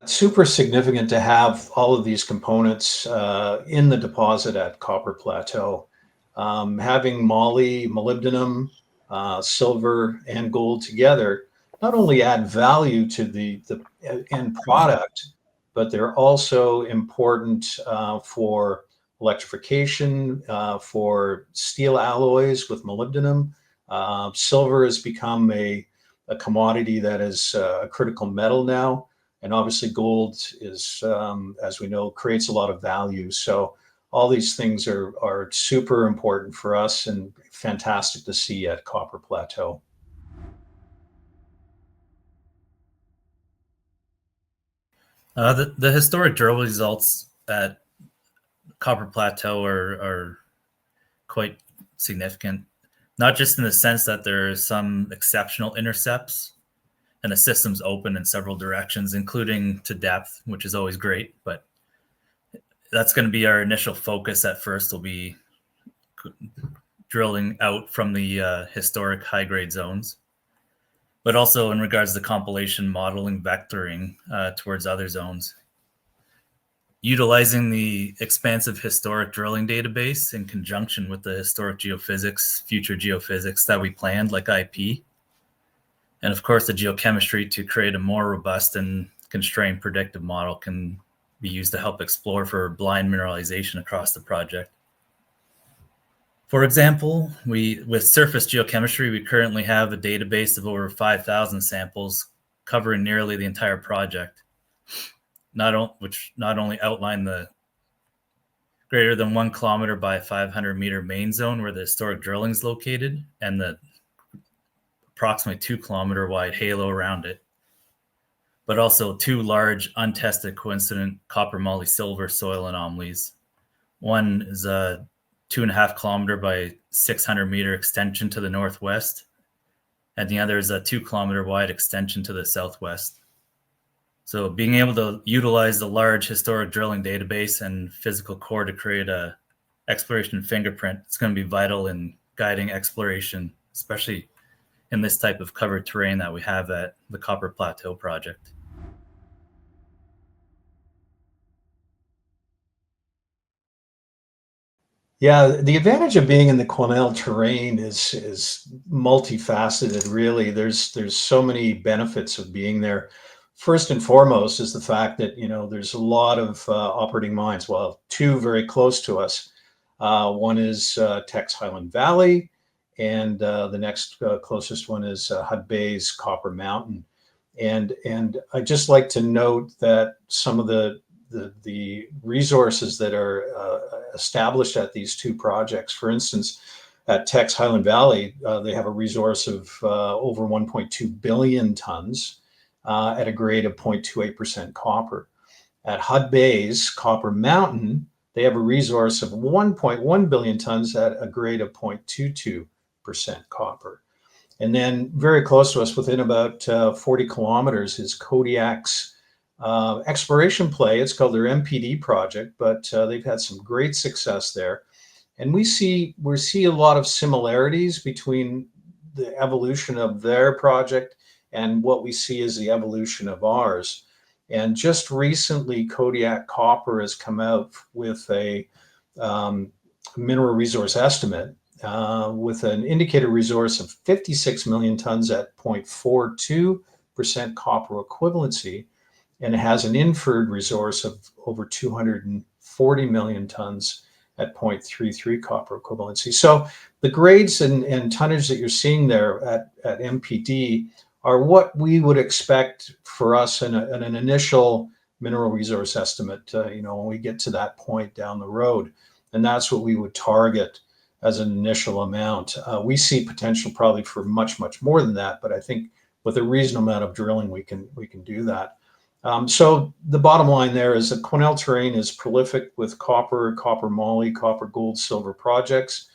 Super significant to have all of these components in the deposit at Copper Plateau. Having moly, molybdenum, silver, and gold together not only add value to the end product, but they're also important for electrification, for steel alloys with molybdenum. Silver has become a commodity that is a critical metal now, and obviously gold is, as we know, creates a lot of value. So all these things are super important for us and fantastic to see at Copper Plateau. The historic drill results at Copper Plateau are quite significant, not just in the sense that there are some exceptional intercepts and the system's open in several directions, including to depth, which is always great. But that's going to be our initial focus at first, will be drilling out from the historic high-grade zones, but also in regards to compilation, modeling, vectoring towards other zones. Utilizing the expansive historic drilling database in conjunction with the historic geophysics, future geophysics that we planned, like IP, and of course the geochemistry to create a more robust and constrained predictive model can be used to help explore for blind mineralization across the project. For example, with surface geochemistry, we currently have a database of over 5,000 samples covering nearly the entire project, which not only outline the greater than 1 kilometer by 500 meter main zone where the historic drilling is located, and the approximately 2 kilometer wide halo around it, but also 2 large untested coincident copper moly silver soil anomalies. One is a 2.5 kilometer by 600 meter extension to the northwest, and the other is a 2 kilometer wide extension to the southwest. So being able to utilize the large historic drilling database and physical core to create a exploration fingerprint, it's going to be vital in guiding exploration, especially in this type of covered terrain that we have at the Copper Plateau project. Yeah, the advantage of being in the Quesnel terrain is multifaceted, really. There's so many benefits of being there. First and foremost is the fact that, there's a lot of operating mines. Well, two very close to us. One is Teck's Highland Valley, and the next closest one is Hudbay's Copper Mountain. And I just like to note that some of the resources that are established at these two projects. For instance, at Teck's Highland Valley, they have a resource of over 1.2 billion tons at a grade of 0.28% copper. At Hudbay's Copper Mountain, they have a resource of 1.1 billion tons at a grade of 0.22% copper. And then very close to us, within about 40 kilometers, is Kodiak's exploration play. It's called their MPD project, but they've had some great success there. And we see a lot of similarities between the evolution of their project and what we see as the evolution of ours. And just recently, Kodiak Copper has come out with a mineral resource estimate with an indicated resource of 56 million tons at 0.42% copper equivalency. And it has an inferred resource of over 240 million tons at 0.33 copper equivalency. So the grades and tonnage that you're seeing there at MPD are what we would expect for us in an initial mineral resource estimate, when we get to that point down the road. And that's what we would target as an initial amount. We see potential probably for much, much more than that, but I think with a reasonable amount of drilling, we can do that. So the bottom line there is that Quesnel terrain is prolific with copper, copper moly, copper, gold, silver projects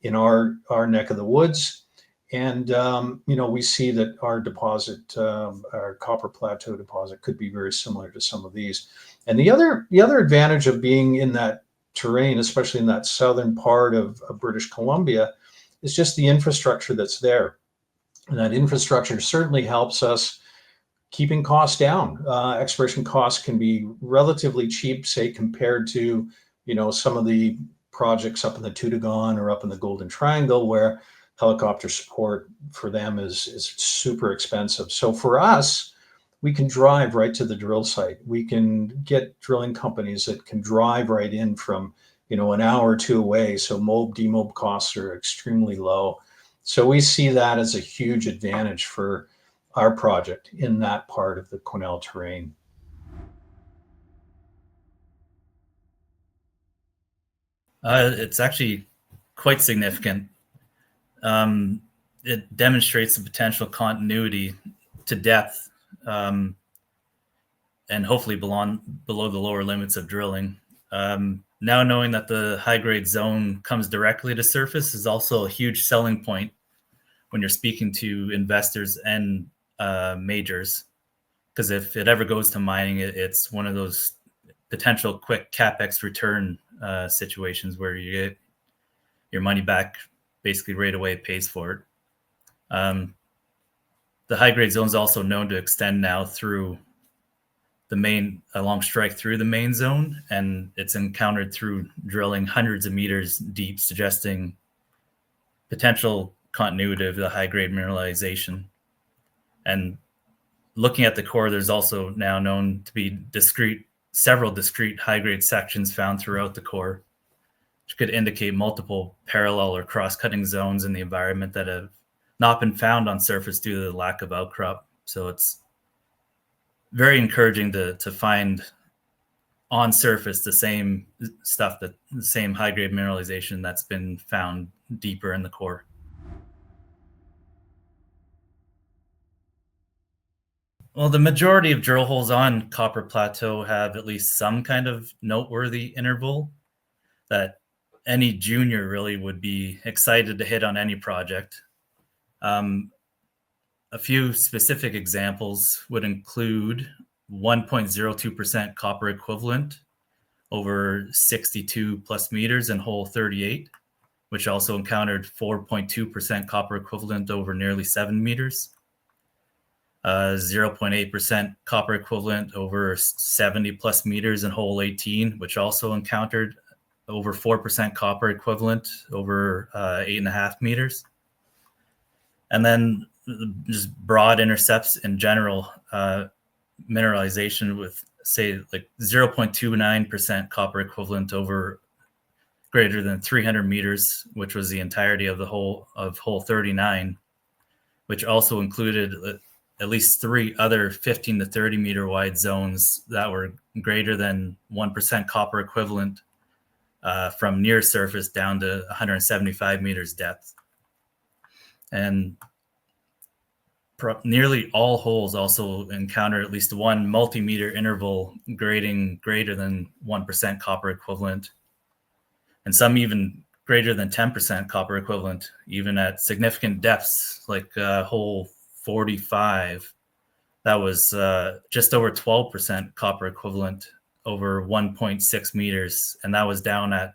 in our neck of the woods. And, we see that our deposit, our Copper Plateau deposit, could be very similar to some of these. And the other advantage of being in that terrain, especially in that southern part of British Columbia, is just the infrastructure that's there. And that infrastructure certainly helps us keeping costs down. Exploration costs can be relatively cheap, say compared to some of the projects up in the Toodoggone or up in the Golden Triangle, where helicopter support for them is super expensive. So for us, we can drive right to the drill site. We can get drilling companies that can drive right in from an hour or two away. So mob demob costs are extremely low. So we see that as a huge advantage for our project in that part of the Quesnel terrain. It's actually quite significant. It demonstrates the potential continuity to depth, and hopefully below the lower limits of drilling. Now knowing that the high-grade zone comes directly to surface is also a huge selling point when you're speaking to investors and majors. Because if it ever goes to mining, it's one of those potential quick capex return situations where you get your money back basically right away. It pays for it. The high grade zone is also known to extend now through the main, along strike through the main zone, and it's encountered through drilling hundreds of meters deep, suggesting potential continuity of the high grade mineralization. And looking at the core, there's also now known to be several discrete high-grade sections found throughout the core, which could indicate multiple parallel or cross-cutting zones in the environment that have not been found on surface due to the lack of outcrop. So it's very encouraging to find on surface the same stuff, the same high-grade mineralization that's been found deeper in the core. Well, the majority of drill holes on Copper Plateau have at least some kind of noteworthy interval that any junior really would be excited to hit on any project. A few specific examples would include 1.02% copper equivalent over 62 plus meters in hole 38, which also encountered 4.2% copper equivalent over nearly 7 meters. 0.8% copper equivalent over 70 plus meters in hole 18, which also encountered over 4% copper equivalent over 8.5 meters. And then just broad intercepts in general, mineralization with say like 0.29% copper equivalent over greater than 300 meters, which was the entirety of the hole 39, which also included at least 3 other 15 to 30 meter wide zones that were greater than 1% copper equivalent from near surface down to 175 meters depth. And nearly all holes also encounter at least one multi-meter interval grading greater than 1% copper equivalent, and some even greater than 10% copper equivalent, even at significant depths like hole 45. That was just over 12% copper equivalent over 1.6 meters, and that was down at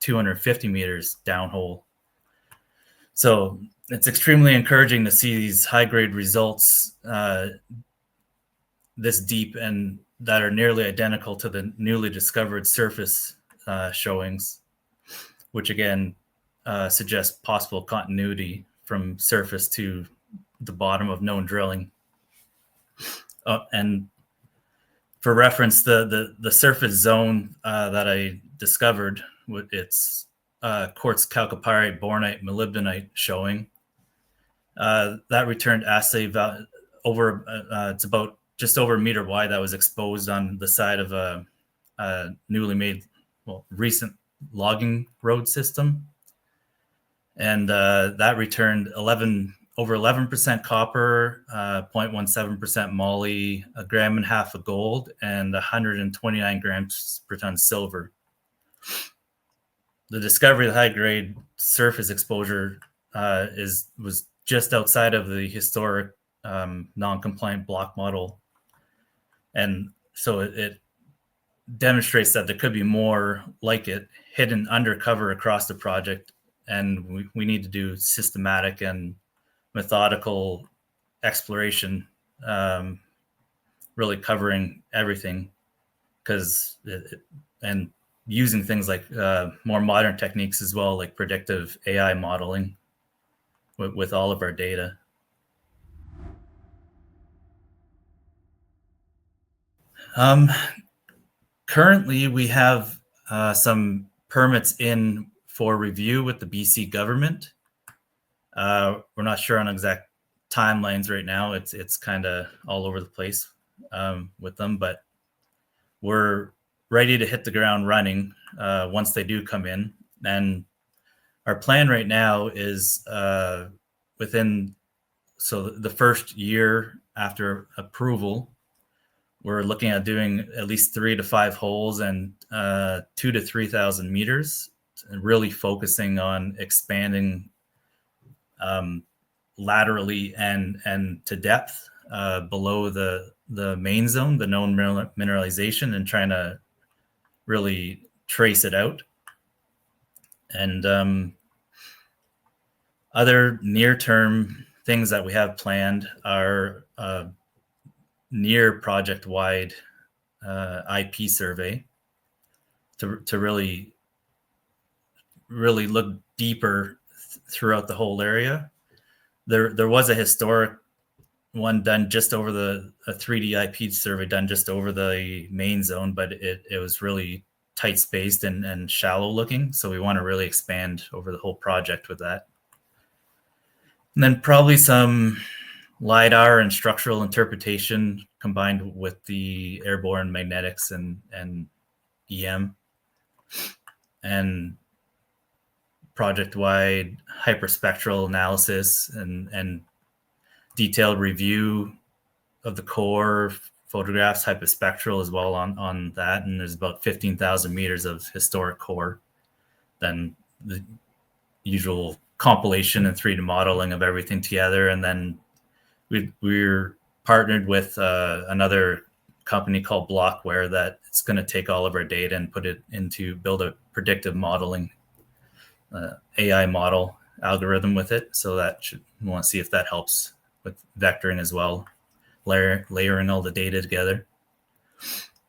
250 meters downhole. So it's extremely encouraging to see these high-grade results this deep and that are nearly identical to the newly discovered surface showings, which again suggests possible continuity from surface to the bottom of known drilling. And for reference, the surface zone that I discovered, it's quartz chalcopyrite bornite molybdenite showing. That returned assay over, it's about just over a meter wide, that was exposed on the side of a newly made, recent logging road system. And that returned over 11% copper, 0.17% moly, 1.5 grams of gold, and 129 grams per ton silver. The discovery of the high-grade surface exposure was just outside of the historic non-compliant block model. And so it demonstrates that there could be more like it hidden undercover across the project. And we need to do systematic and methodical exploration really covering everything, because and using things like more modern techniques as well, like predictive AI modeling with all of our data. Currently, we have some permits in for review with the BC government. We're not sure on exact timelines right now. It's kind of all over the place with them, but we're ready to hit the ground running once they do come in. And our plan right now is within the first year after approval, we're looking at doing at least 3 to 5 holes and 2,000 to 3,000 meters, and really focusing on expanding laterally and to depth below the main zone, the known mineralization, and trying to really trace it out. And other near-term things that we have planned are near project-wide IP survey to really look deeper throughout the whole area. There was a historic one done just over a 3D IP survey done just over the main zone, but it was really tight spaced and shallow looking. So we want to really expand over the whole project with that. And then probably some LiDAR and structural interpretation combined with the airborne magnetics and EM, and project-wide hyperspectral analysis and detailed review of the core photographs, hyperspectral as well on that. And there's about 15,000 meters of historic core, then the usual compilation and 3D modeling of everything together. And then we're partnered with another company called Blockware that it's going to take all of our data and put it into build a predictive modeling AI model algorithm with it. So we want to see if that helps with vectoring as well, layering all the data together.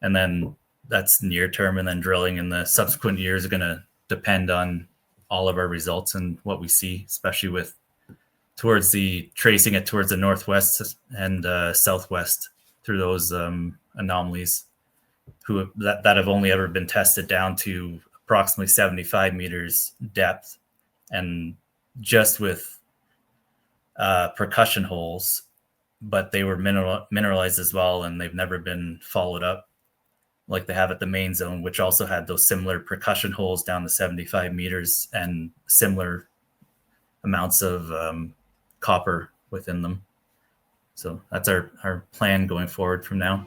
And then that's near term, and then drilling in the subsequent years are going to depend on all of our results and what we see, especially with tracing it towards the northwest and southwest through those anomalies that have only ever been tested down to approximately 75 meters depth, and just with percussion holes, but they were mineralized as well, and they've never been followed up like they have at the main zone, which also had those similar percussion holes down to 75 meters and similar amounts of copper within them. So that's our plan going forward from now.